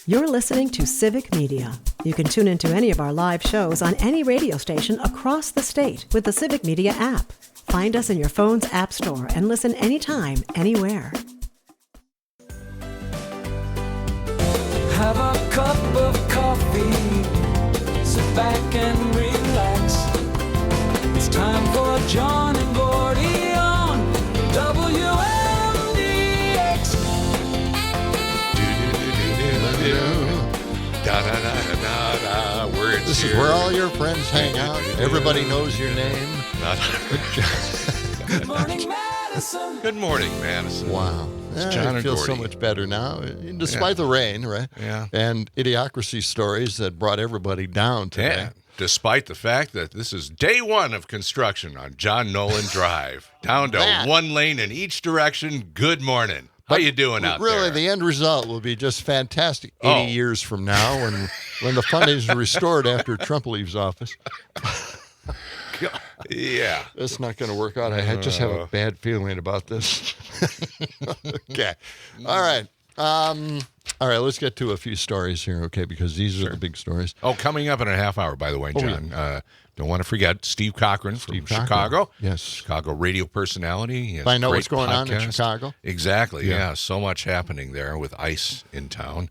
You're listening to Civic Media. You can tune into any of our live shows on any radio station across the state with the Civic Media app. Find us in your phone's app store and listen anytime, anywhere. Have a cup of coffee, sit back and relax. It's time for John and Gordy on WMDX. This is where all your friends hang out. Everybody knows your name. Good morning, Madison. Good morning, Madison. Wow. It's John I and feel Gordy. so much better now, despite the rain, right? Yeah. And idiocracy stories that brought everybody down today. Yeah. Despite the fact that this is day one of construction on John Nolan Drive, down to one lane in each direction. Good morning. How you doing out there? Really, the end result will be just fantastic 80 years from now when the funding is restored after Trump leaves office. Yeah. That's not going to work out. I just have a bad feeling about this. Okay. All right. All right, let's get to a few stories here, okay, because these are the big stories. Oh, coming up in a half hour, by the way, John. Don't want to forget Steve Cochran from Chicago. Yes. Chicago radio personality. I know what's going on in Chicago. Exactly, yeah. So much happening there with ICE in town.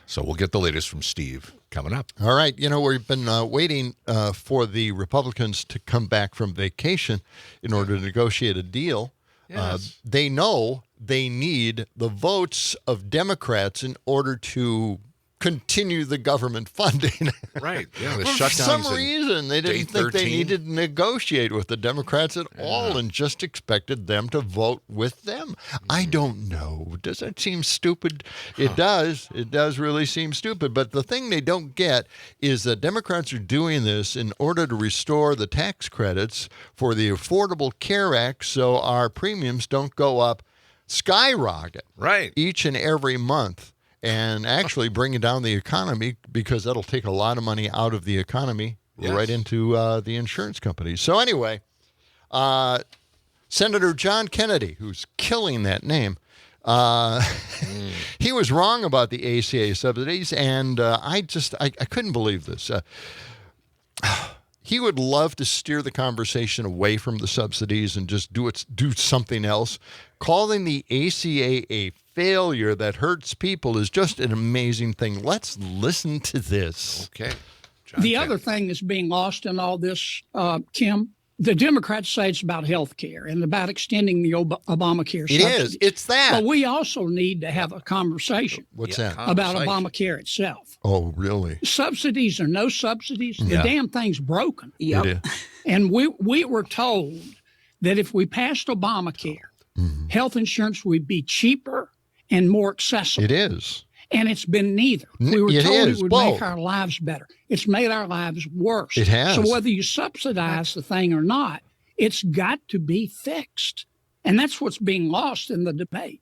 So we'll get the latest from Steve coming up. All right. You know, we've been waiting for the Republicans to come back from vacation in order to negotiate a deal. Yes. They know they need the votes of Democrats in order to continue the government funding. Right. Yeah, the For shutdowns. some reason, they didn't think they needed to negotiate with the Democrats at all and just expected them to vote with them. I don't know. Does that seem stupid? It does. It does really seem stupid. But the thing they don't get is that Democrats are doing this in order to restore the tax credits for the Affordable Care Act so our premiums don't go up skyrocket each and every month. And actually bringing down the economy because that'll take a lot of money out of the economy right into the insurance companies. So anyway, Senator John Kennedy, who's killing that name, he was wrong about the ACA subsidies, and I couldn't believe this. He would love to steer the conversation away from the subsidies and just do something else. Calling the ACA a failure that hurts people is just an amazing thing. Let's listen to this. Okay. The other thing that's being lost in all this, Kim, the Democrats say it's about health care and about extending the Obamacare subsidies. It is. It's that. But we also need to have a conversation What's that? about Obamacare itself. Oh, really? Subsidies or no subsidies, the damn thing's broken. It is. And we were told that if we passed Obamacare, health insurance would be cheaper and more accessible. It is. And it's been neither. We were It told is it would both. make our lives better. It's made our lives worse. It has. So whether you subsidize the thing or not, it's got to be fixed. And that's what's being lost in the debate.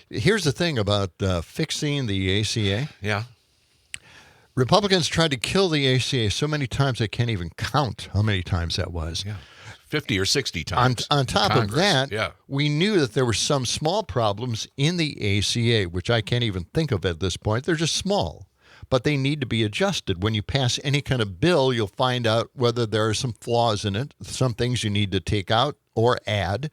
Here's the thing about fixing the ACA. Yeah. Republicans tried to kill the ACA so many times I can't even count how many times that was. Yeah. 50 or 60 times. On top of that, we knew that there were some small problems in the ACA, which I can't even think of at this point. They're just small, but they need to be adjusted. When you pass any kind of bill, you'll find out whether there are some flaws in it, some things you need to take out or add.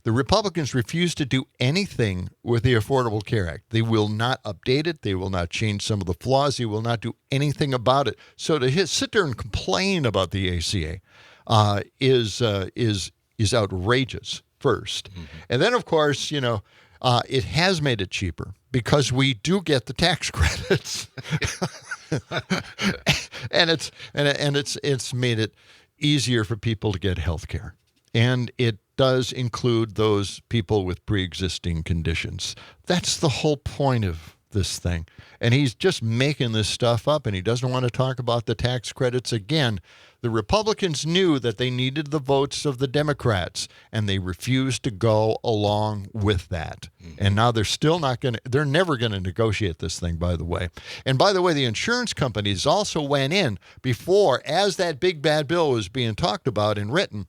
The Republicans refuse to do anything with the Affordable Care Act. They will not update it. They will not change some of the flaws. They will not do anything about it. So to sit there and complain about the ACA is outrageous first. And then, of course, it has made it cheaper because we do get the tax credits. and it's made it easier for people to get health care. And it does include those people with pre-existing conditions. That's the whole point of this thing. And he's just making this stuff up, and he doesn't want to talk about the tax credits again. The Republicans knew that they needed the votes of the Democrats, and they refused to go along with that. And now they're never going to negotiate this thing, by the way. And by the way, the insurance companies also went in before, as that big bad bill was being talked about and written,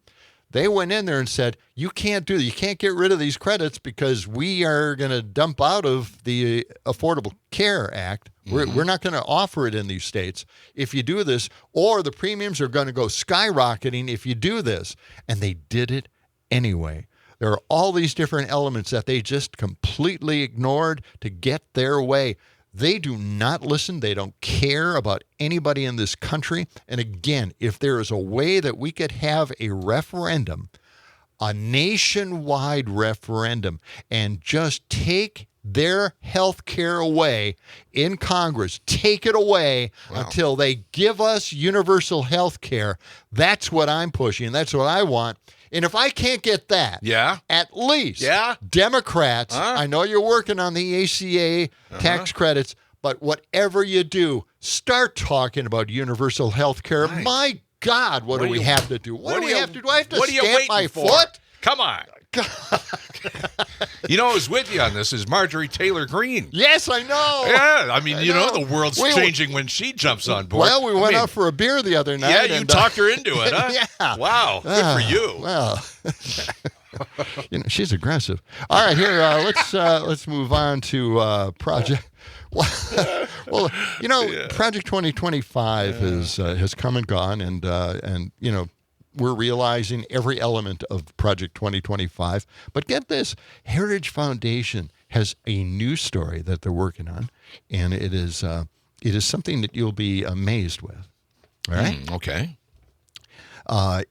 They went in there and said, you can't do that. You can't get rid of these credits because we are going to dump out of the Affordable Care Act. We're not going to offer it in these states if you do this, or the premiums are going to go skyrocketing if you do this. And they did it anyway. There are all these different elements that they just completely ignored to get their way. They do not listen. They don't care about anybody in this country. And again, if there is a way that we could have a referendum, a nationwide referendum, and just take their health care away in Congress, take it away until they give us universal health care, that's what I'm pushing. That's what I want. And if I can't get that, at least Democrats, I know you're working on the ACA tax credits, but whatever you do, start talking about universal health care. Right. My God, what do we have to do? What do we have to do? I have to stamp my foot? Come on. You know, who's with you on this is Marjorie Taylor Greene. Yes, I know. Yeah, I mean, you know the world's changing when she jumps on board. Well, we went out for a beer the other night. Yeah, you talked her into it, huh? Yeah. Wow, good for you. Well, you know, she's aggressive. All right, here, let's move on to Project. Well, you know, Project 2025 has come and gone, and you know, we're realizing every element of Project 2025. But get this, Heritage Foundation has a new story that they're working on, and it is something that you'll be amazed with. All right? Okay.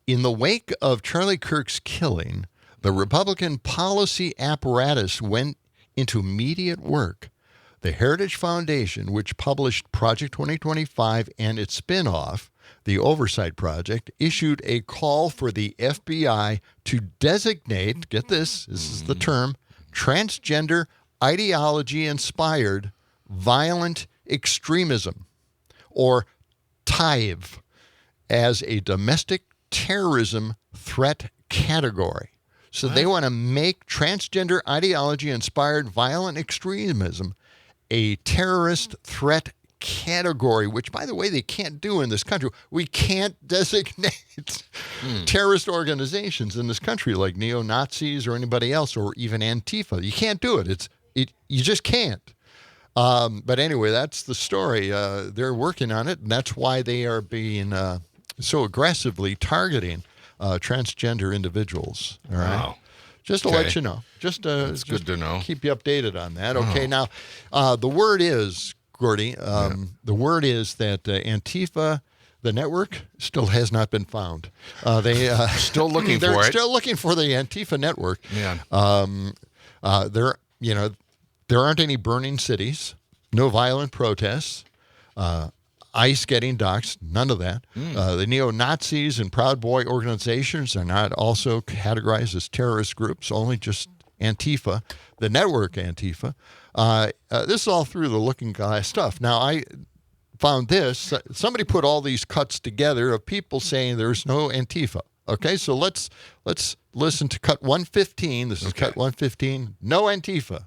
In the wake of Charlie Kirk's killing, the Republican policy apparatus went into immediate work. The Heritage Foundation, which published Project 2025 and its spin-off, the Oversight Project, issued a call for the FBI to designate, get this is the term, transgender ideology-inspired violent extremism, or TIVE, as a domestic terrorism threat category. So they want to make transgender ideology-inspired violent extremism a terrorist threat category, which, by the way, they can't do in this country. We can't designate terrorist organizations in this country like neo-Nazis or anybody else, or even Antifa. You can't do it. You just can't. But anyway, that's the story. They're working on it, and that's why they are being so aggressively targeting transgender individuals. All right. Wow. Just to let you know. It's good to know. Keep you updated on that. Okay, now, the word is, Gordy, the word is that Antifa, the network, still has not been found. They still looking for it. They're still looking for the Antifa network. Yeah. There aren't any burning cities, no violent protests, ICE getting doxxed, none of that. The neo-Nazis and Proud Boy organizations are not also categorized as terrorist groups, only just Antifa, the network Antifa. This is all through the Looking Glass stuff. Now, I found this. Somebody put all these cuts together of people saying there's no Antifa. Okay, so let's listen to cut 115. This is cut 115. No Antifa.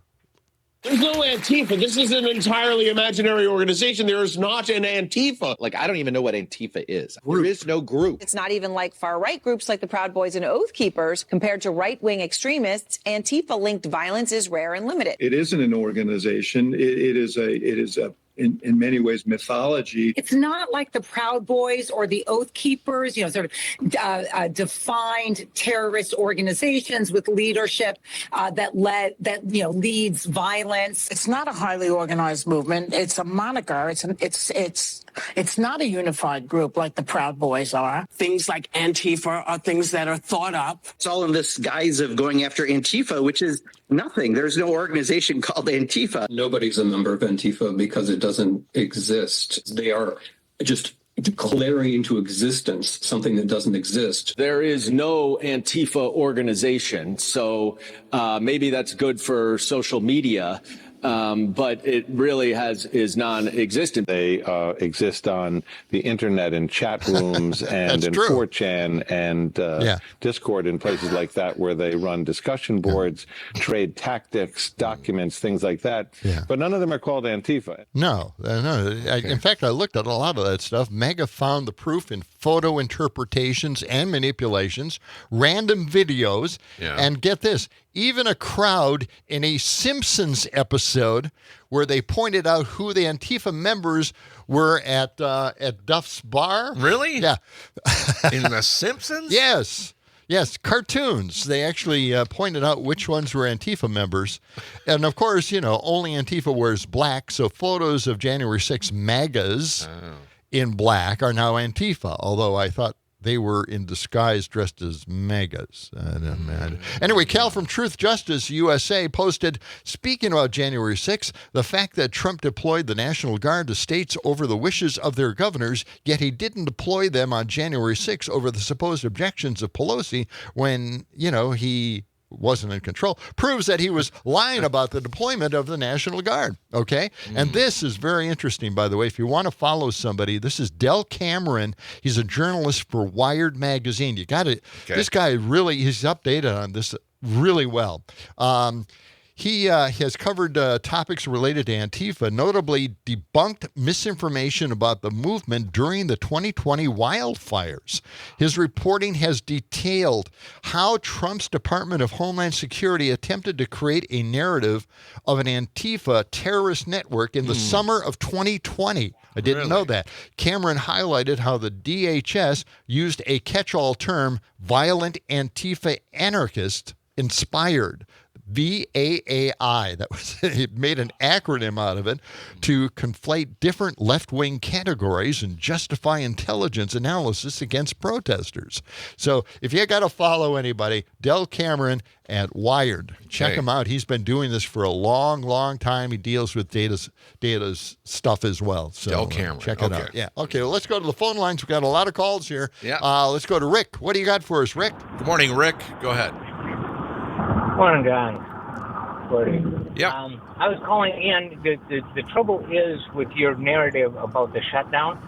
There's no Antifa. This is an entirely imaginary organization. There is not an Antifa. Like, I don't even know what Antifa is. There is no group. It's not even like far-right groups like the Proud Boys and Oath Keepers. Compared to right-wing extremists, Antifa-linked violence is rare and limited. It isn't an organization. It is a in many ways mythology. It's not like the Proud Boys or the Oath Keepers, sort of defined terrorist organizations with leadership that leads violence. It's not a highly organized movement. It's a moniker. It's not a unified group like the Proud Boys are. Things like Antifa are things that are thought up. It's all in this guise of going after Antifa, which is nothing. There's no organization called Antifa. Nobody's a member of Antifa because it doesn't exist. They are just declaring into existence something that doesn't exist. There is no Antifa organization, so maybe that's good for social media, but it really is non-existent. They exist on the internet in chat rooms and in 4chan and Discord and places like that, where they run discussion boards, trade tactics, documents, things like that. Yeah. But none of them are called Antifa. No. In fact, I looked at a lot of that stuff. MAGA found the proof in photo interpretations and manipulations, random videos, and get this, even a crowd in a Simpsons episode where they pointed out who the Antifa members were at Duff's bar. Really? Yeah. In The Simpsons? Yes, cartoons. They actually pointed out which ones were Antifa members. And, of course, only Antifa wears black, so photos of January 6 MAGAs in black are now Antifa, although I thought they were in disguise dressed as MAGAs. Anyway, Cal from Truth Justice USA posted, speaking about January 6th, the fact that Trump deployed the National Guard to states over the wishes of their governors, yet he didn't deploy them on January 6th over the supposed objections of Pelosi when, he wasn't in control, proves that he was lying about the deployment of the National Guard, okay? And this is very interesting, by the way. If you want to follow somebody, this is Del Cameron. He's a journalist for Wired Magazine. You got to, this guy really, he's updated on this really well. He has covered topics related to Antifa, notably debunked misinformation about the movement during the 2020 wildfires. His reporting has detailed how Trump's Department of Homeland Security attempted to create a narrative of an Antifa terrorist network in the summer of 2020. I didn't know that. Cameron highlighted how the DHS used a catch-all term, violent Antifa anarchist inspired. VAAI. That was, it made an acronym out of it to conflate different left-wing categories and justify intelligence analysis against protesters. So if you got to follow anybody, Del Cameron at Wired. Check him out. He's been doing this for a long, long time. He deals with data stuff as well. So Del Cameron. Check it out. Yeah. Okay, well, let's go to the phone lines. We've got a lot of calls here. Yeah. Let's go to Rick. What do you got for us, Rick? Good morning, Rick. Go ahead. Morning, John. Gordy. Yeah. I was calling in. The trouble is with your narrative about the shutdown.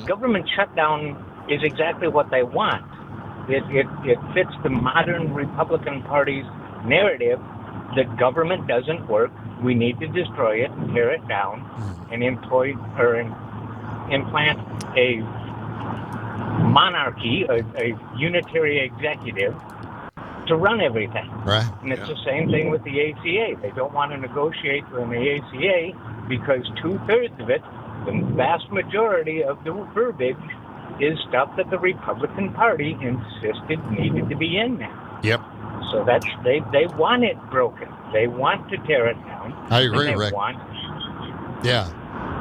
Government shutdown is exactly what they want. It fits the modern Republican Party's narrative that government doesn't work. We need to destroy it, tear it down, and implant a monarchy, a unitary executive, to run everything. Right. And it's the same thing with the ACA. They don't want to negotiate with the ACA because 2/3 of it, the vast majority of the verbiage, is stuff that the Republican Party insisted needed to be in there. Yep. So that's they want it broken. They want to tear it down. I agree, Rick. Yeah.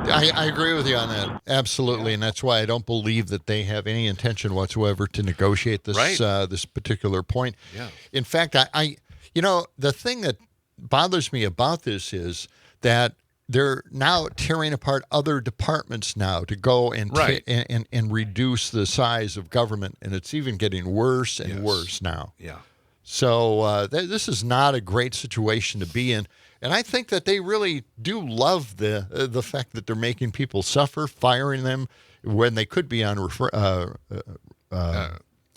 I agree with you on that. Absolutely. And that's why I don't believe that they have any intention whatsoever to negotiate this this particular point. Yeah. In fact, the thing that bothers me about this is that they're now tearing apart other departments now to go and and reduce the size of government, and it's even getting worse and worse now. Yeah. So this is not a great situation to be in. And I think that they really do love the fact that they're making people suffer, firing them when they could be on deferral.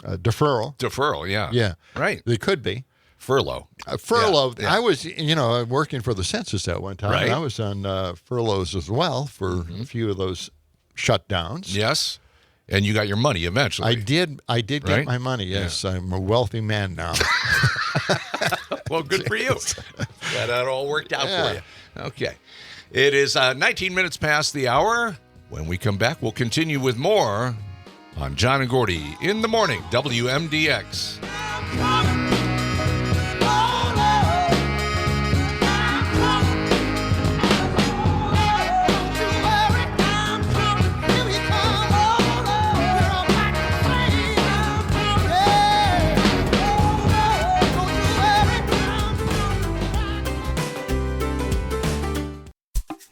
Deferral, yeah. Yeah. Right. They could be. Furlough. Furlough. Yeah. I was, working for the census at one time. Right. And I was on furloughs as well for a few of those shutdowns. Yes. And you got your money eventually. I did get my money, yes. Yeah. I'm a wealthy man now. Well, good for you. That all worked out for you. Okay. It is 19 minutes past the hour. When we come back, we'll continue with more on John and Gordy in the morning, WMDX.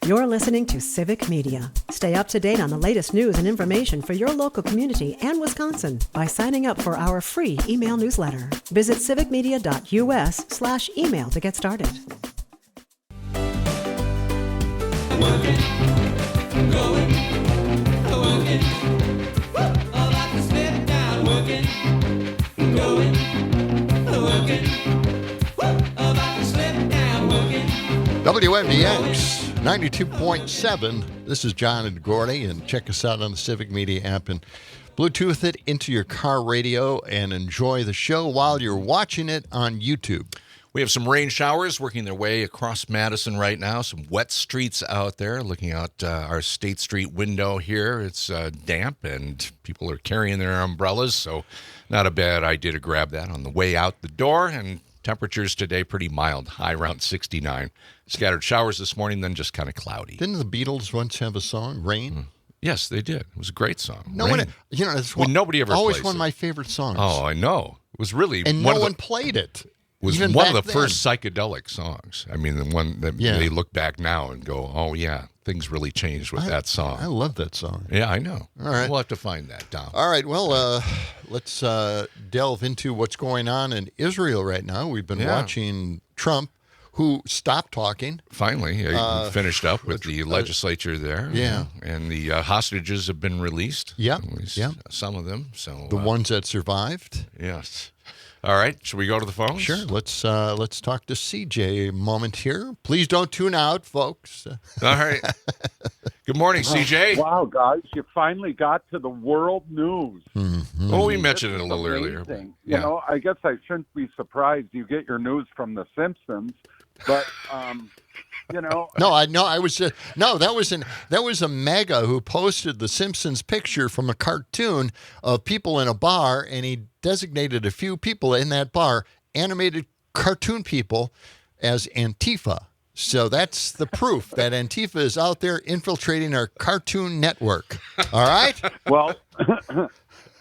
You're listening to Civic Media. Stay up to date on the latest news and information for your local community and Wisconsin by signing up for our free email newsletter. Visit civicmedia.us/email to get started. WMDX 92.7. This is John and Gordy, and check us out on the Civic Media app and Bluetooth it into your car radio and enjoy the show while you're watching it on YouTube. We have some rain showers working their way across Madison right now. Some wet streets out there. Looking out our State Street window here, it's damp and people are carrying their umbrellas, so not a bad idea to grab that on the way out the door. And temperatures today pretty mild, high around 69. Scattered showers this morning, then just kind of cloudy. Didn't the Beatles once have a song, Rain? Yes, they did. It was a great song. No one, you know, it's nobody ever always plays one of it. my favorite songs. Oh, I know. It was really and no one played it. Was even one of back the then. first psychedelic songs. I mean, the one that they look back now and go, "Oh yeah, things really changed with that song." I love that song. Yeah, I know. All right, we'll have to find that, Dom. All right, well, let's delve into what's going on in Israel right now. We've been watching Trump, who stopped talking. Finally, he finished up with the legislature there. Yeah. And the hostages have been released. Yeah. Some of them. So the ones that survived. Yes. All right. Should we go to the phones? Sure. Let's talk to CJ a moment here. Please don't tune out, folks. All right. Good morning, CJ. Wow, guys, you finally got to the world news. Mm-hmm. Oh, we mentioned it a little earlier. You know, I guess I shouldn't be surprised you get your news from The Simpsons, but you know. No, I was that was a mega who posted the Simpsons picture from a cartoon of people in a bar, and he designated a few people in that bar, animated cartoon people, as Antifa. So that's the proof that Antifa is out there infiltrating our cartoon network. All right? Well,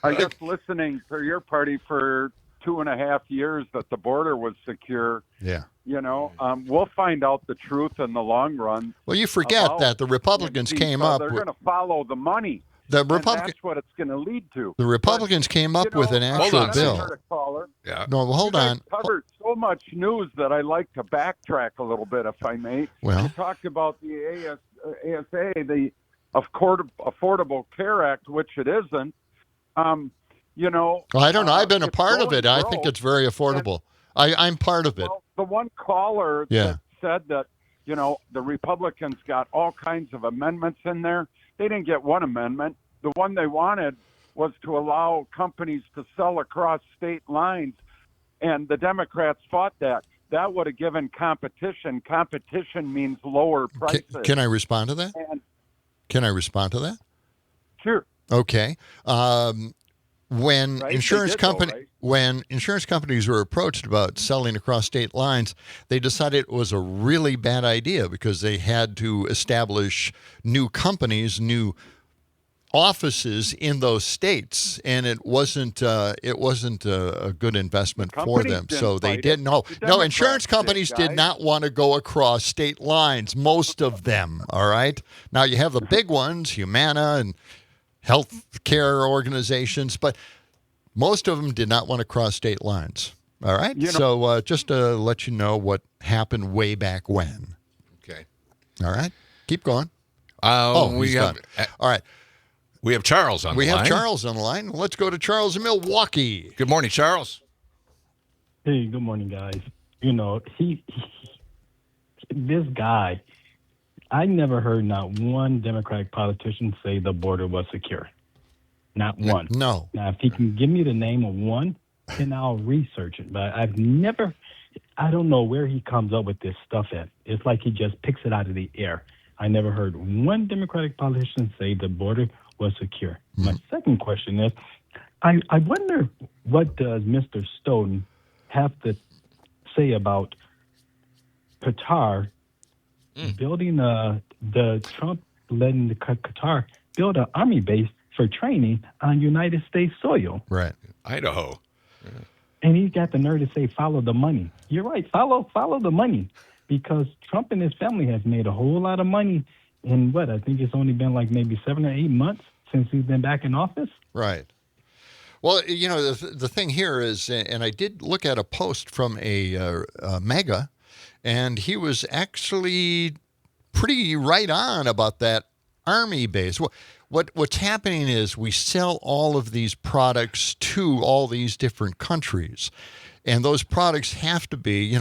I guess listening to your party for 2.5 years that the border was secure. Yeah. You know, we'll find out the truth in the long run. Well, you forget that the Republicans came up. They're going to follow the money. And that's what it's going to lead to. The Republicans came up with an actual bill. Yeah. No, well, hold on. Covered so much news that I like to backtrack a little bit, if I may. Well, you talked about the ASA, the Affordable Care Act, which it isn't. You know. Well, I don't know. I've been a part of it. I think it's very affordable. I'm part of it. Well, the one caller that said that, you know, the Republicans got all kinds of amendments in there. They didn't get one amendment. The one they wanted was to allow companies to sell across state lines, and the Democrats fought that. That would have given competition. Competition means lower prices. Can I respond to that? Can I respond to that? Sure. Okay. When insurance companies were approached about selling across state lines, they decided it was a really bad idea because they had to establish new companies, new offices in those states, and it wasn't a good investment for them. So they didn't. No, insurance companies did not want to go across state lines. Most of them. All right. Now you have the big ones, Humana and health care organizations, but most of them did not want to cross state lines. All right? So just to let you know what happened way back when. Okay. All right? Keep going. He's gone. All right. We have Charles on the line. We have Charles on the line. Let's go to Charles in Milwaukee. Good morning, Charles. Hey, good morning, guys. You know, this guy, I never heard not one Democratic politician say the border was secure. Not one. No. Now, if he can give me the name of one, then I'll research it. But I don't know where he comes up with this stuff at. It's like he just picks it out of the air. I never heard one Democratic politician say the border was secure. Mm-hmm. My second question is, I wonder what does Mr. Stoughton have to say about Qatar building the Trump letting the Qatar build an army base for training on United States soil. Right. Idaho. Yeah. And he's got the nerve to say, follow the money. You're right. Follow the money, because Trump and his family has made a whole lot of money in I think it's only been like maybe 7 or 8 months since he's been back in office. Right. Well, you know, the thing here is, and I did look at a post from a mega, and he was actually pretty right on about that Army base. What's happening is we sell all of these products to all these different countries, and those products have to be,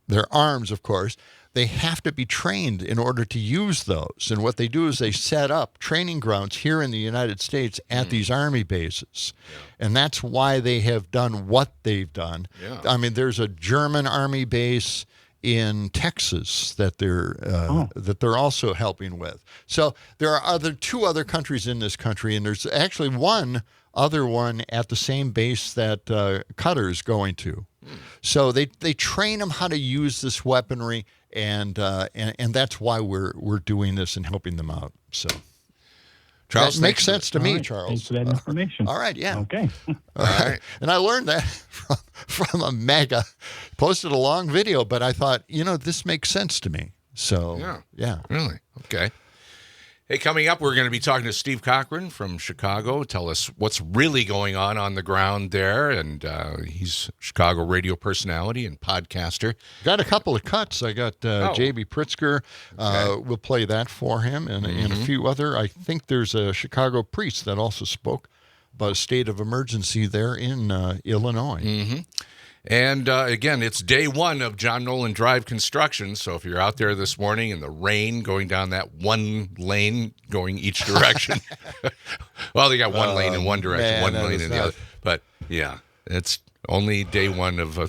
they're arms, of course. They have to be trained in order to use those. And what they do is they set up training grounds here in the United States at these Army bases. Yeah. And that's why they have done what they've done. Yeah. I mean, there's a German Army base in Texas that they're also helping with. So there are two other countries in this country, and there's actually one other one at the same base that Qatar's going to. So they train them how to use this weaponry, and that's why we're doing this and helping them out. So, Charles, that makes sense to me, Charles. Thanks for that information. All right, yeah. Okay. All right. And I learned that from a mega, posted a long video, but I thought, this makes sense to me. So, yeah. Really? Okay. Hey, coming up, we're going to be talking to Steve Cochran from Chicago. Tell us what's really going on the ground there. And he's a Chicago radio personality and podcaster. Got a couple of cuts. I got J.B. Pritzker. We'll play that for him. And a few other. I think there's a Chicago priest that also spoke about a state of emergency there in Illinois. Mm-hmm. And again, it's day one of John Nolan Drive construction. So if you're out there this morning in the rain going down that one lane going each direction, well, they got one lane in one direction, one lane in the other. But yeah, it's only day one of a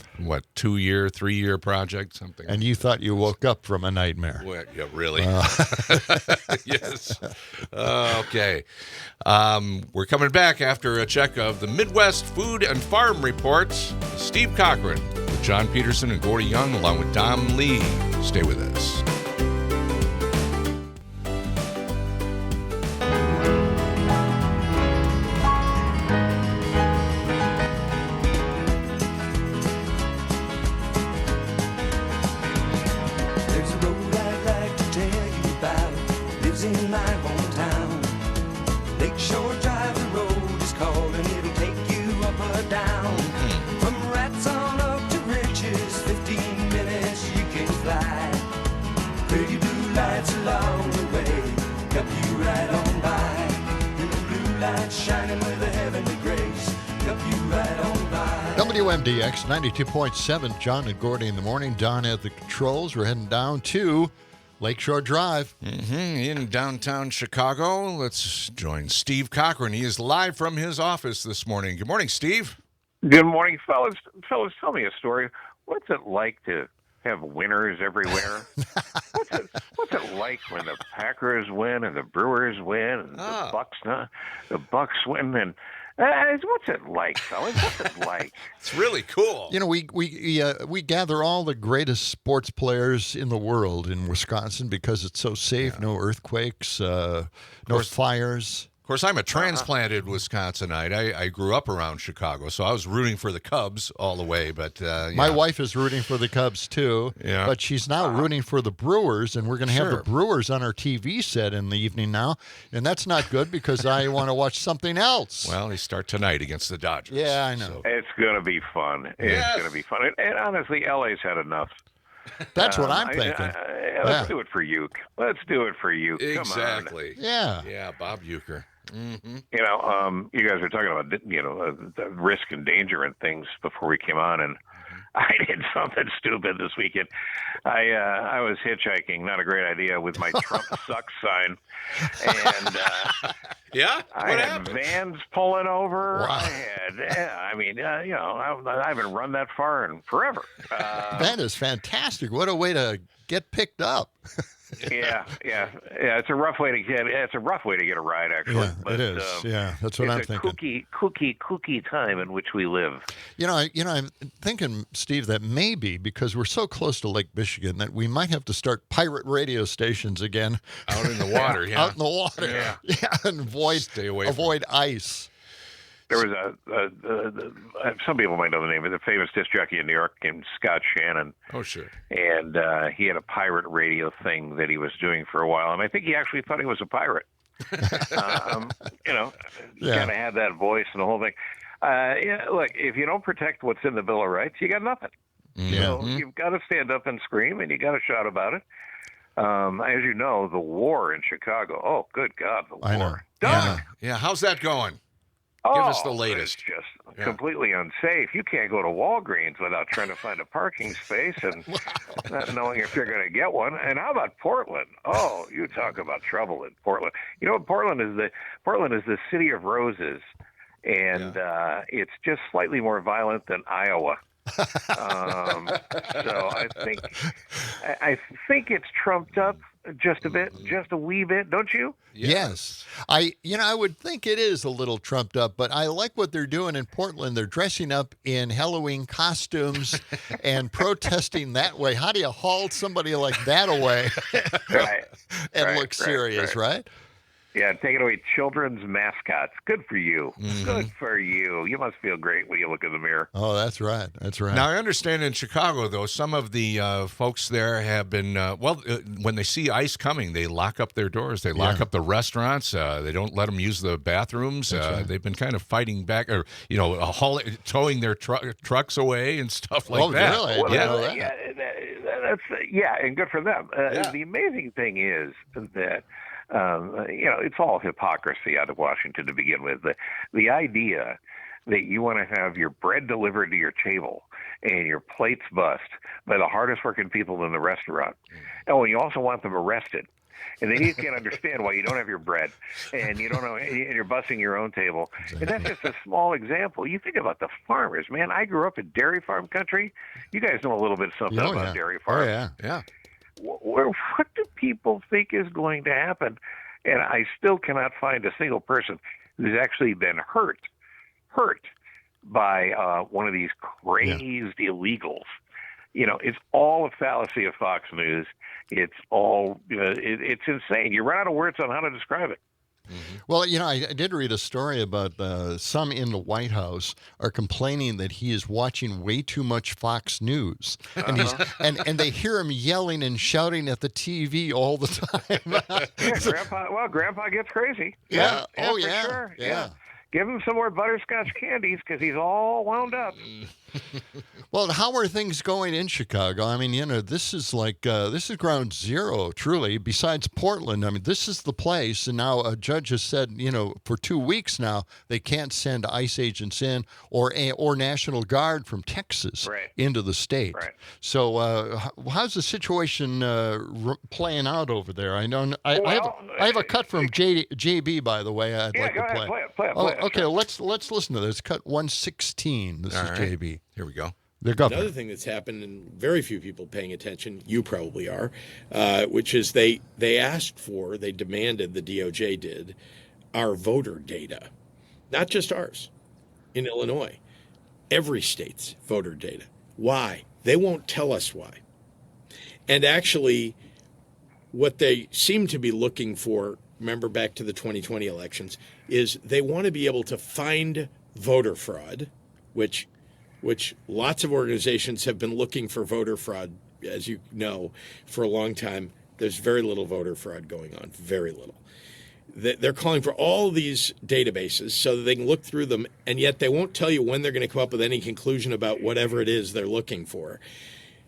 2-year, 3-year project, something. And you thought you woke up from a nightmare. Well, yeah, really? Yes. Okay. We're coming back after a check of the Midwest Food and Farm Reports. Steve Cochran with John Peterson and Gordy Young, along with Dom Lee. Stay with us. WMDX 92.7, John and Gordy in the morning. Don at the controls. We're heading down to Lakeshore Drive. In downtown Chicago. Let's join Steve Cochran. He is live from his office this morning. Good morning, Steve. Good morning, fellas. Fellas, tell me a story. What's it like to have winners everywhere? What's it like when the Packers win and the Brewers win and the Bucks win and what's it like, fellas? What's it like? It's really cool. We gather all the greatest sports players in the world in Wisconsin because it's so safe. Yeah. No earthquakes, no fires. Of course, I'm a transplanted Wisconsinite. I grew up around Chicago, so I was rooting for the Cubs all the way. But my wife is rooting for the Cubs too. Yeah. But she's now rooting for the Brewers, and we're going to have the Brewers on our TV set in the evening now, and that's not good because I want to watch something else. Well, they start tonight against the Dodgers. Yeah, I know. It's going to be fun. It's going to be fun. And honestly, LA's had enough. That's what I'm thinking. Let's do it for Uke. Let's do it for Uke. Exactly. Come on. Yeah, Bob Uecker. Mm-hmm. You guys were talking about the risk and danger and things before we came on, and I did something stupid this weekend. I was hitchhiking, not a great idea, with my Trump sucks sign, and I had vans pulling over. Wow. I haven't run that far in forever. That is fantastic. What a way to get picked up. Yeah. It's a rough way to get. It's a rough way to get a ride, actually. Yeah, but, it is. That's what I'm thinking. Kooky time in which we live. I'm thinking, Steve, that maybe because we're so close to Lake Michigan that we might have to start pirate radio stations again. Out in the water, yeah. Out in the water, yeah, and avoid ice. There was some people might know the name of the famous disc jockey in New York named Scott Shannon. Oh, sure. And he had a pirate radio thing that he was doing for a while, and I think he actually thought he was a pirate. Kind of had that voice and the whole thing. Look, if you don't protect what's in the Bill of Rights, you got nothing. Yeah. So you've got to stand up and scream, and you got to shout about it. As you know, the war in Chicago. Oh, good God, the war. I know. Yeah. How's that going? Oh, Give us the latest. It's just completely unsafe. You can't go to Walgreens without trying to find a parking space and not knowing if you're going to get one. And how about Portland? Oh, you talk about trouble in Portland. You know, Portland is the city of roses, and it's just slightly more violent than Iowa. So I think it's trumped up just a bit, just a wee bit, don't you? Yes. I would think it is a little trumped up, but I like what they're doing in Portland. They're dressing up in Halloween costumes and protesting that way. How do you haul somebody like that away and look serious, right? Yeah, taking away children's mascots. Good for you. Good for you. You must feel great when you look in the mirror. Oh, that's right. That's right. Now, I understand in Chicago, though, some of the folks there have been, when they see ICE coming, they lock up their doors. They lock up the restaurants. They don't let them use the bathrooms. Right. They've been kind of fighting back, or, towing their trucks away and stuff like that. Really? Well, and good for them. The amazing thing is that it's all hypocrisy out of Washington to begin with. The idea that you want to have your bread delivered to your table and your plates bust by the hardest working people in the restaurant. Oh, and you also want them arrested. And then you can't understand why you don't have your bread, and you don't know, and you're busting your own table. And that's just a small example. You think about the farmers, man. I grew up in dairy farm country. You guys know a little bit something about dairy farms. Oh, yeah. What do people think is going to happen? And I still cannot find a single person who's actually been hurt by one of these crazed illegals. It's all a fallacy of Fox News. It's all it's insane. You run out of words on how to describe it. Well, I did read a story about some in the White House are complaining that he is watching way too much Fox News, and he's and they hear him yelling and shouting at the TV all the time. Grandpa gets crazy. Yeah. For sure. Yeah. Give him some more butterscotch candies because he's all wound up. Well, how are things going in Chicago? I mean, this is this is ground zero, truly. Besides Portland, I mean, this is the place. And now a judge has said, for 2 weeks now, they can't send ICE agents in or National Guard from Texas into the state. Right. So, how's the situation playing out over there? I know I have a cut from JB, by the way. I'd like to play. Play it. Okay, let's listen to this. Cut 116. This is JB. Here we go. Another thing that's happened, and very few people paying attention, you probably are, which is they demanded, the DOJ did, our voter data. Not just ours in Illinois, every state's voter data. Why? They won't tell us why. And actually, what they seem to be looking for, remember back to the 2020 elections, is they want to be able to find voter fraud, which lots of organizations have been looking for voter fraud, as you know, for a long time. There's very little voter fraud going on, very little. They're calling for all these databases so that they can look through them, and yet they won't tell you when they're going to come up with any conclusion about whatever it is they're looking for.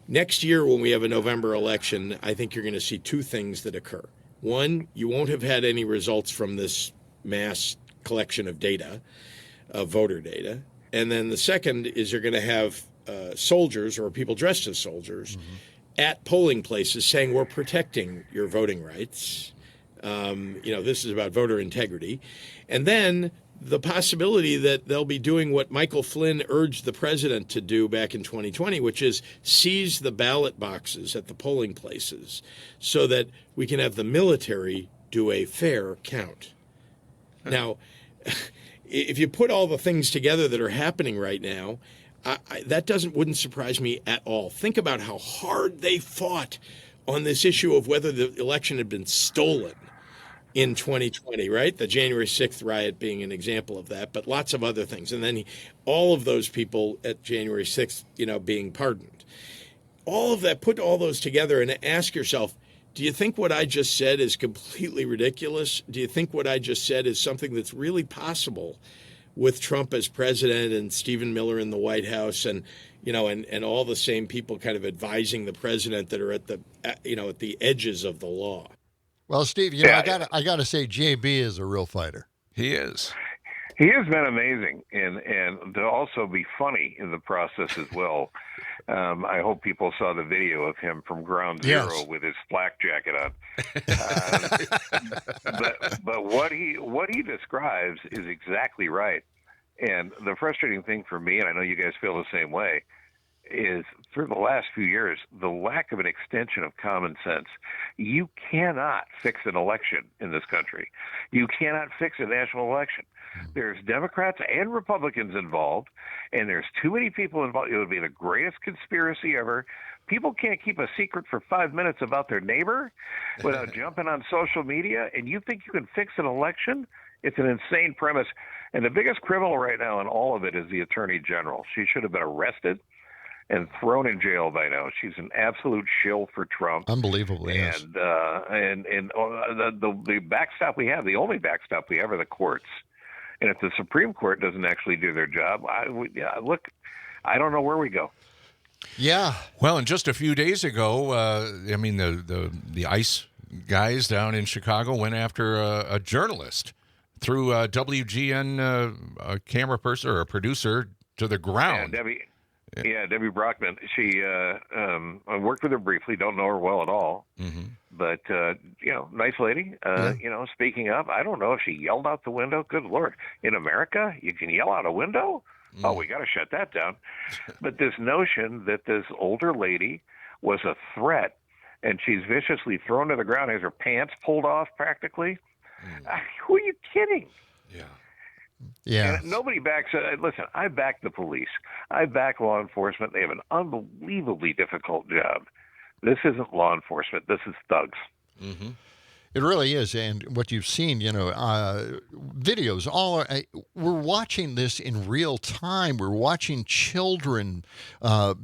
Next year, when we have a November election, I think you're going to see two things that occur. One, you won't have had any results from this mass collection of data, of voter data. And then the second is you're going to have soldiers or people dressed as soldiers at polling places saying, we're protecting your voting rights. This is about voter integrity. And then the possibility that they'll be doing what Michael Flynn urged the president to do back in 2020, which is seize the ballot boxes at the polling places so that we can have the military do a fair count. Now, if you put all the things together that are happening right now, that wouldn't surprise me at all. Think about how hard they fought on this issue of whether the election had been stolen in 2020, right? The January 6th riot being an example of that, but lots of other things. And then all of those people at January 6th, being pardoned. All of that, put all those together and ask yourself, do you think what I just said is completely ridiculous? Do you think what I just said is something that's really possible with Trump as president and Stephen Miller in the White House, and and all the same people kind of advising the president that are at the edges of the law. Well, Steve, I got to say, JB is a real fighter. He is. He has been amazing, and to also be funny in the process as well. I hope people saw the video of him from Ground Zero with his flak jacket on. But what he describes is exactly right. And the frustrating thing for me, and I know you guys feel the same way, is through the last few years, the lack of an extension of common sense. You cannot fix an election in this country. You cannot fix a national election. There's Democrats and Republicans involved, and there's too many people involved. It would be the greatest conspiracy ever. People can't keep a secret for 5 minutes about their neighbor without jumping on social media, and you think you can fix an election? It's an insane premise. And the biggest criminal right now in all of it is the Attorney General. She should have been arrested and thrown in jail by now. She's an absolute shill for Trump. Unbelievable, yes. And the backstop we have, the only backstop we have, are the courts. And if the Supreme Court doesn't actually do their job, I don't know where we go. Yeah. Well, and just a few days ago, the ICE guys down in Chicago went after a journalist, threw WGN a camera person or a producer to the ground. Debbie Brockman. She I worked with her briefly. Don't know her well at all, but nice lady. Speaking up, I don't know if she yelled out the window. Good Lord, in America, you can yell out a window? Oh, we got to shut that down. But this notion that this older lady was a threat, and she's viciously thrown to the ground, has her pants pulled off practically. Who are you kidding? Yeah. And nobody backs it. Listen, I back the police. I back law enforcement. They have an unbelievably difficult job. This isn't law enforcement. This is thugs. Mm-hmm. It really is. And what you've seen, videos, we're watching this in real time. We're watching children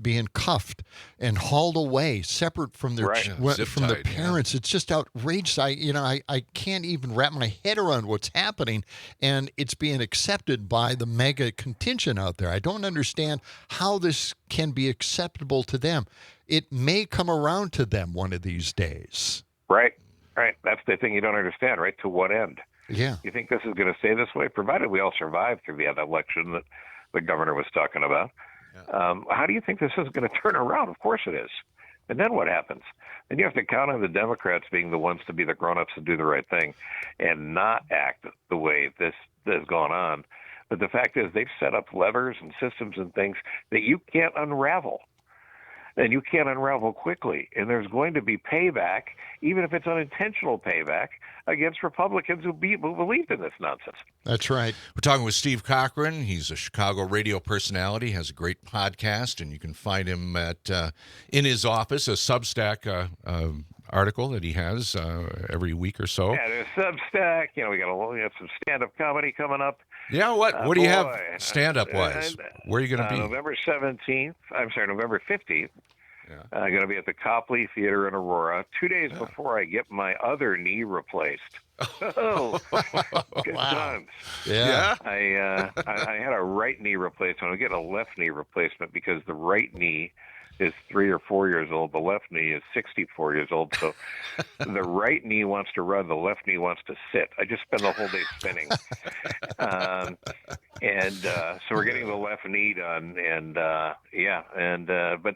being cuffed and hauled away, separate from their their parents. It's just outrageous. I can't even wrap my head around what's happening, and it's being accepted by the mega contingent out there. I don't understand how this can be acceptable to them. It may come around to them one of these days. Right. That's the thing you don't understand, right? To what end? Yeah. You think this is going to stay this way? Provided we all survive through the election that the governor was talking about. Yeah. How do you think this is going to turn around? Of course it is. And then what happens? Then you have to count on the Democrats being the ones to be the grown-ups and do the right thing and not act the way this has gone on. But the fact is they've set up levers and systems and things that you can't unravel. And you can't unravel quickly. And there's going to be payback, even if it's unintentional payback, against Republicans who believe in this nonsense. That's right. We're talking with Steve Cochran. He's a Chicago radio personality, has a great podcast, and you can find him at in his office, a Substack article that he has every week or so. Yeah, there's Substack. We have some stand-up comedy coming up. Yeah, what do you have stand-up wise? Where are you going to be? November 15th. I'm going to be at the Copley Theater in Aurora 2 days before I get my other knee replaced. Oh, good times. Yeah. I had a right knee replacement. I'm getting a left knee replacement because the right knee is 3 or 4 years old. The left knee is 64 years old. So the right knee wants to run. The left knee wants to sit. I just spend the whole day spinning. So we're getting the left knee done. But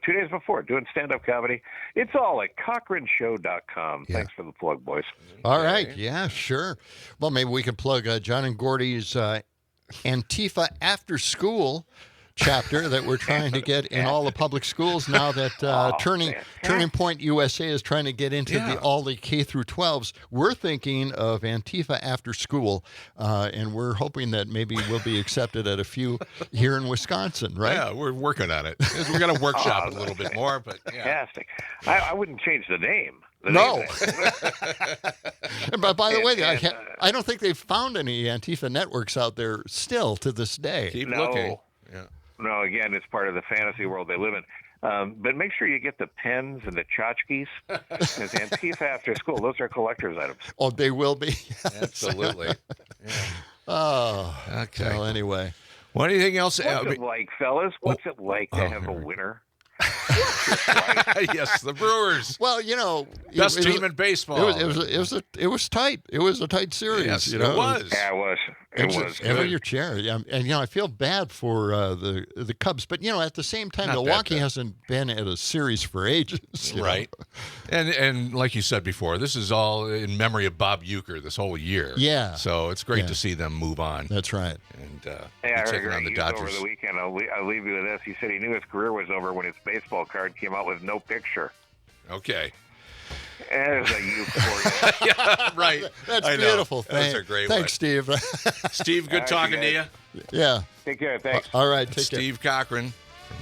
2 days before, doing stand-up comedy. It's all at CochranShow.com. Yeah. Thanks for the plug, boys. All right. Yeah, sure. Well, maybe we can plug John and Gordy's Antifa After School chapter that we're trying to get in all the public schools now that Turning Point USA is trying to get into all the K through 12s. We're thinking of Antifa After School, and we're hoping that maybe we'll be accepted at a few here in Wisconsin, right? Yeah, we're working on it. We're going to workshop it a little bit more, but fantastic. I wouldn't change the name. No. But by the way, I don't think they've found any Antifa networks out there still to this day. Keep looking. Yeah. No, again, it's part of the fantasy world they live in. But make sure you get the pens and the tchotchkes. Because Antifa After School, those are collector's items. Oh, they will be. Absolutely. Yeah. Oh, okay. Well, anyway. Well, anything else? What's it like, fellas? What's it like to have a winner? Yes, the Brewers. Well, best team in baseball. It was tight. It was a tight series. Yes, it was. Yeah, it was. Ever your chair. Yeah, and I feel bad for the Cubs, but at the same time, Milwaukee hasn't been at a series for ages. Right. And like you said before, this is all in memory of Bob Uecker this whole year. Yeah. So it's great to see them move on. That's right. And hey, I heard on the Dodgers over the weekend. I'll leave you with this. He said he knew his career was over when his baseball card came out with no picture. Okay. There's a you for you. Yeah, right. That's beautiful. That's a great Thanks, Steve. Steve, good talking to you. Yeah. Take care. Thanks. All right. Take Steve Cochran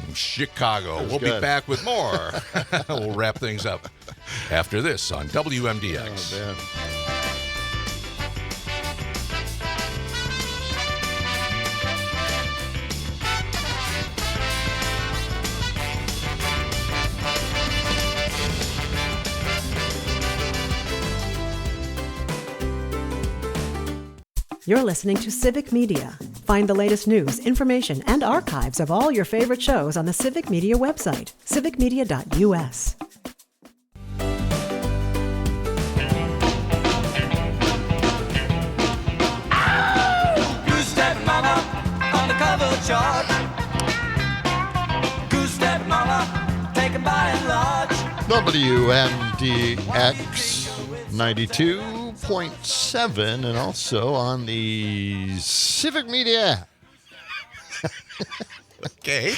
from Chicago. We'll good. be back with more. We'll wrap things up after this on WMDX. Oh, man. You're listening to Civic Media. Find the latest news, information, and archives of all your favorite shows on the Civic Media website, civicmedia.us. Goose step mama on the cover chart. Goose step mama taken by and large. WMDX 92.7 and also on the Civic Media app. Okay.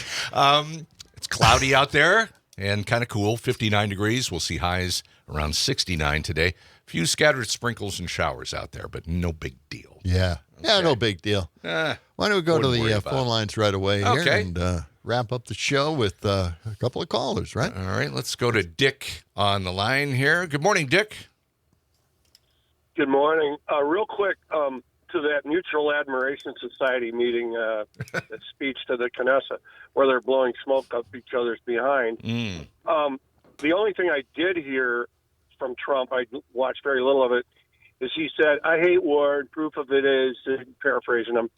It's cloudy out there and kind of cool, 59 degrees. We'll see highs around 69 today. A few scattered sprinkles and showers out there, but no big deal. Yeah. Okay. Yeah, no big deal. Why don't we go to the phone lines right away here and wrap up the show with a couple of callers, right? All right, let's go to Dick on the line here. Good morning, Dick. Good morning. Real quick, to that Mutual Admiration Society meeting, that speech to the Knesset, where they're blowing smoke up each other's behind. The only thing I did hear from Trump, I watched very little of it, is he said, "I hate war, and proof of it is," paraphrasing him,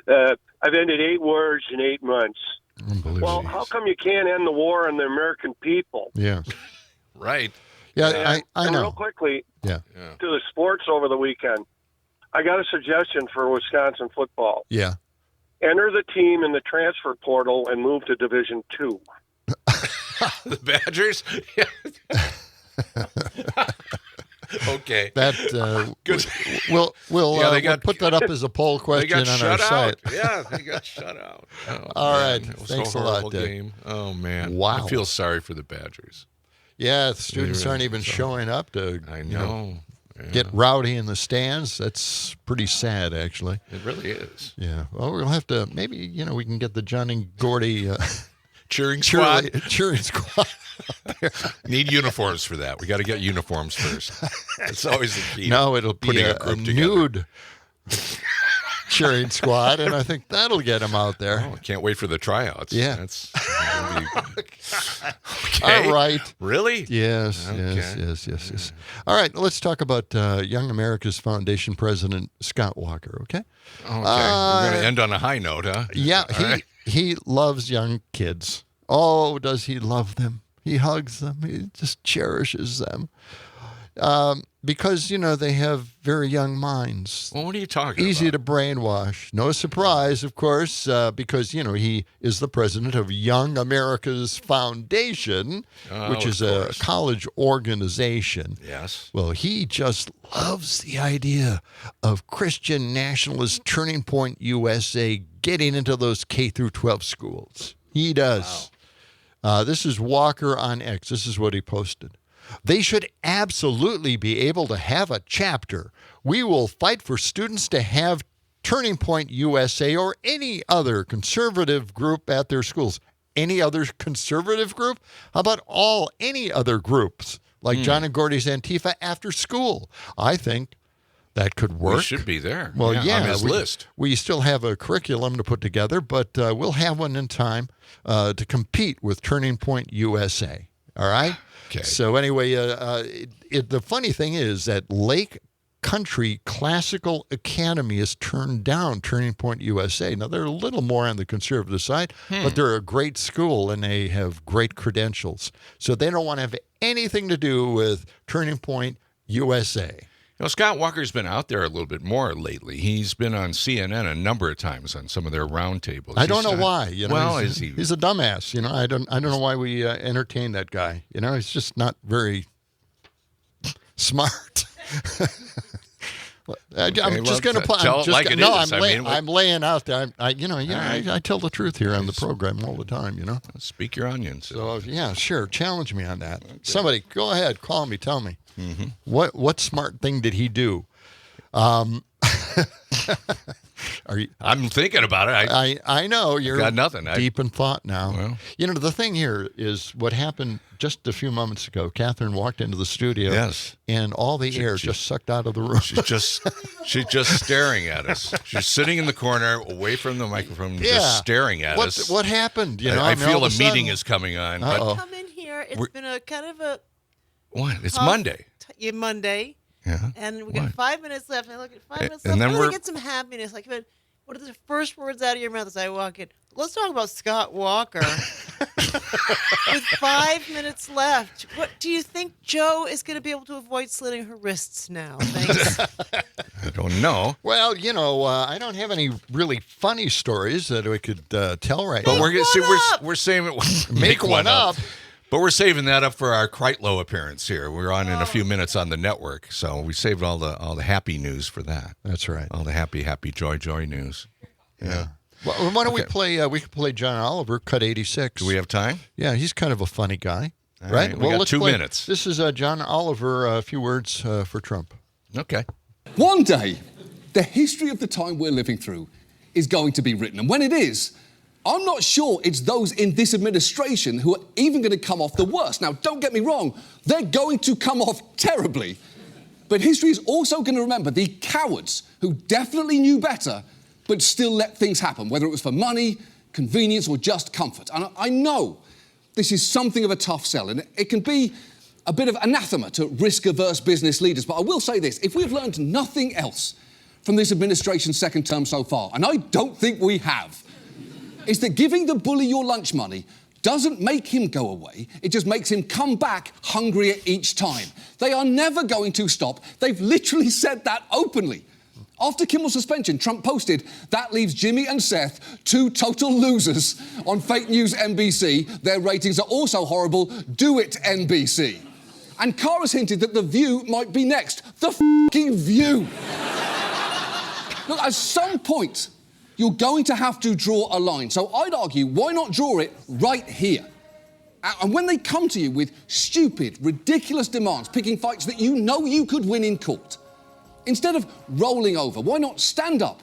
"I've ended 8 wars in 8 months." Well, how come you can't end the war on the American people? Yeah. Right. Yeah, I know. Real quickly, to the sports over the weekend, I got a suggestion for Wisconsin football. Yeah. Enter the team in the transfer portal and move to Division 2. The Badgers? Okay. That good. We'll put that up as a poll question on our site. Yeah, they got shut out. All right. It was Thanks a a lot, horrible Dick. game. Oh man. Wow. I feel sorry for the Badgers. Yeah, the students aren't even showing up to get rowdy in the stands. That's pretty sad, actually. It really is. Yeah. Well, we'll have to maybe we can get the John and Gordy cheering squad. There. Need uniforms for that. We got to get uniforms first. That's always the key. No, it'll be a nude cheering squad, and I think that'll get them out there. Oh, I can't wait for the tryouts. Yeah. That's okay. All right. Really? Yes, Okay. yes. All right, let's talk about Young America's Foundation President Scott Walker, okay? Okay. We're going to end on a high note, huh? Yeah, he loves young kids. Oh, does he love them? He hugs them. He just cherishes them. Because, they have very young minds. Well, what are you talking Easy about? to brainwash. No surprise, of course, because, he is the president of Young America's Foundation, which is a college organization. Yes. Well, he just loves the idea of Christian nationalist Turning Point USA getting into those K-12 schools. He does. Wow. This is Walker on X. This is what he posted. They should absolutely be able to have a chapter. We will fight for students to have Turning Point USA or any other conservative group at their schools. Any other conservative group? How about any other groups like John and Gordy's Antifa after school? I think that could work. We should be there. Well, on his list. We still have a curriculum to put together, but we'll have one in time to compete with Turning Point USA. All right? Okay. So anyway, the funny thing is that Lake country classical academy has turned down Turning Point USA. Now, they're a little more on the conservative side, but they're a great school and they have great credentials. So they don't want to have anything to do with Turning Point USA. You know, Scott Walker's been out there a little bit more lately. He's been on CNN a number of times on some of their roundtables. I don't know why. You know, well, he's a dumbass. You know, I don't know why we entertain that guy. You know, he's just not very smart. I'm just going to play. I'm laying out there. I tell the truth here on the program all the time. You know, speak your onions. So yeah, sure. Challenge me on that. Okay. Somebody, go ahead, call me, tell me. Mm-hmm. What smart thing did he do? I'm thinking about it. I know you're got nothing. Deep in thought now. Well. You know, the thing here is what happened just a few moments ago. Catherine walked into the studio. Yes. And all the air just sucked out of the room. She's just staring at us. She's sitting in the corner, away from the microphone, just staring at us. What happened? You know, I feel a meeting is coming on. But come in here. It's been a kind of a what? It's Monday. Monday. Yeah. And we got 5 minutes left. And I look at 5 minutes left. And then we get some happiness. Like, what are the first words out of your mouth as I walk in? Let's talk about Scott Walker. With 5 minutes left, what do you think Joe is going to be able to avoid slitting her wrists now? Thanks. I don't know. Well, you know, I don't have any really funny stories that we could tell right now. But we're saving make one up. But we're saving that up for our Kreitlow appearance here. We're on in a few minutes on the network, so we saved all the happy news for that. That's right. All the happy, joy news. Yeah. Well, why don't we play? We could play John Oliver, Cut 86. Do we have time? Yeah, he's kind of a funny guy, all right? We got 2 minutes. This is John Oliver. A few words for Trump. Okay. One day, the history of the time we're living through is going to be written, and when it is, I'm not sure it's those in this administration who are even going to come off the worst. Now, don't get me wrong, they're going to come off terribly. But history is also going to remember the cowards who definitely knew better, but still let things happen, whether it was for money, convenience, or just comfort. And I know this is something of a tough sell, and it can be a bit of anathema to risk-averse business leaders. But I will say this, if we've learned nothing else from this administration's second term so far, and I don't think we have, is that giving the bully your lunch money doesn't make him go away. It just makes him come back hungrier each time. They are never going to stop. They've literally said that openly. After Kimmel's suspension, Trump posted, "That leaves Jimmy and Seth, two total losers, on fake news NBC. Their ratings are also horrible. Do it, NBC." And Kara's hinted that The View might be next. The f***ing View. Look, at some point, you're going to have to draw a line. So I'd argue, why not draw it right here? And when they come to you with stupid, ridiculous demands, picking fights that you know you could win in court, instead of rolling over, why not stand up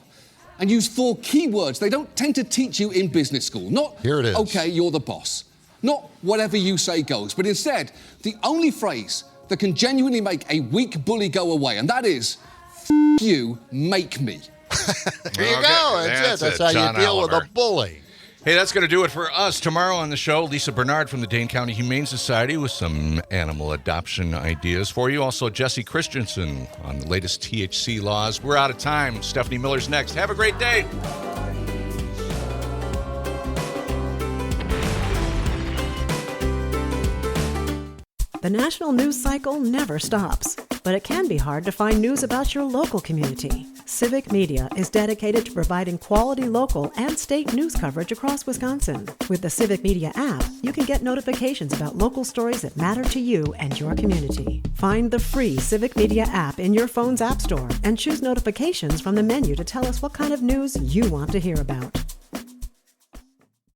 and use 4 key words they don't tend to teach you in business school? Not, here it is. Okay, you're the boss. Not whatever you say goes, but instead, the only phrase that can genuinely make a weak bully go away, and that is, F*** you, make me. There you go. That's how John you deal Oliver. with a bully. Hey, that's going to do it for us. Tomorrow on the show, Lisa Bernard from the Dane County Humane Society with some animal adoption ideas for you. Also, Jesse Christensen on the latest THC laws. We're out of time. Stephanie Miller's next. Have a great day. The national news cycle never stops, but it can be hard to find news about your local community. Civic Media is dedicated to providing quality local and state news coverage across Wisconsin. With the Civic Media app, you can get notifications about local stories that matter to you and your community. Find the free Civic Media app in your phone's app store and choose notifications from the menu to tell us what kind of news you want to hear about.